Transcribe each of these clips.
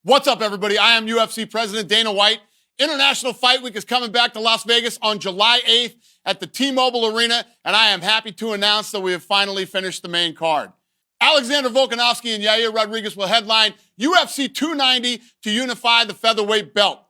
What's up, everybody? I am UFC President Dana White. International Fight Week is coming back to Las Vegas on July 8th at the T-Mobile Arena, and I am happy to announce that we have finally finished the main card. Alexander Volkanovski and Yair Rodriguez will headline UFC 290 to unify the featherweight belt.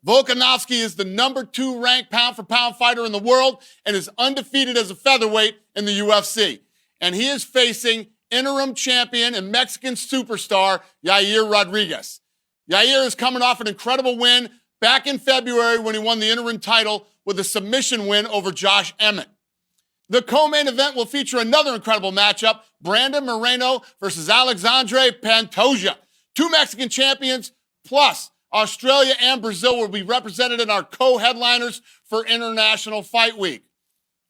Volkanovski is the number 2 ranked pound-for-pound fighter in the world and is undefeated as a featherweight in the UFC. And he is facing interim champion and Mexican superstar Yair Rodriguez. Yair is coming off an incredible win back in February when he won the interim title with a submission win over Josh Emmett. The co-main event will feature another incredible matchup, Brandon Moreno versus Alexandre Pantoja. 2 Mexican champions, plus Australia and Brazil will be represented in our co-headliners for International Fight Week.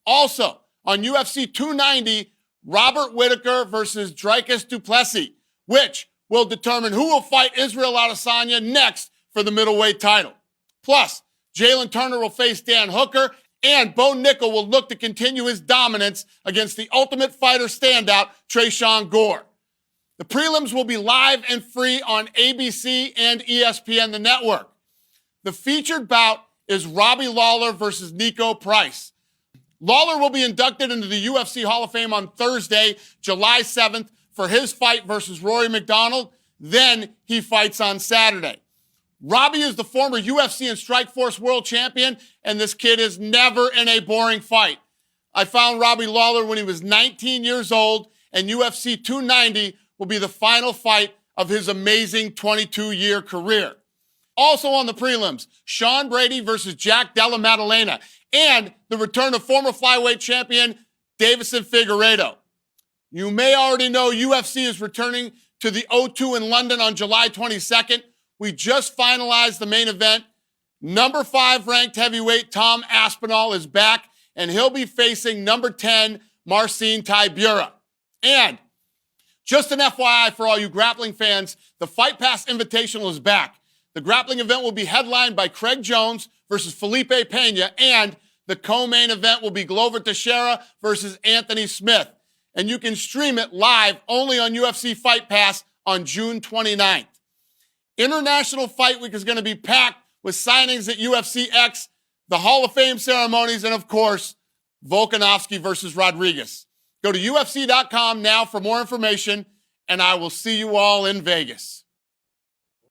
Also, on UFC 290, Robert Whittaker versus Dricus du Plessis, which will determine who will fight Israel Adesanya next for the middleweight title. Plus, Jalen Turner will face Dan Hooker, and Bo Nickel will look to continue his dominance against the Ultimate Fighter standout, Tresean Gore. The prelims will be live and free on ABC and ESPN, the network. The featured bout is Robbie Lawler versus Nico Price. Lawler will be inducted into the UFC Hall of Fame on Thursday, July 7th, for his fight versus Rory McDonald. Then he fights on Saturday. Robbie is the former UFC and Strikeforce world champion, and this kid is never in a boring fight. I found Robbie Lawler when he was 19 years old, and UFC 290 will be the final fight of his amazing 22-year career. Also on the prelims, Sean Brady versus Jack Della Maddalena, and the return of former flyweight champion Davison Figueiredo. You may already know UFC is returning to the O2 in London on July 22nd. We just finalized the main event. Number 5 ranked heavyweight Tom Aspinall is back, and he'll be facing number 10 Marcin Tybura. And just an FYI for all you grappling fans, the Fight Pass Invitational is back. The grappling event will be headlined by Craig Jones versus Felipe Pena, and the co-main event will be Glover Teixeira versus Anthony Smith. And you can stream it live only on UFC Fight Pass on June 29th. International Fight Week is going to be packed with signings at UFC X, the Hall of Fame ceremonies, and of course, Volkanovski versus Rodriguez. Go to UFC.com now for more information, and I will see you all in Vegas.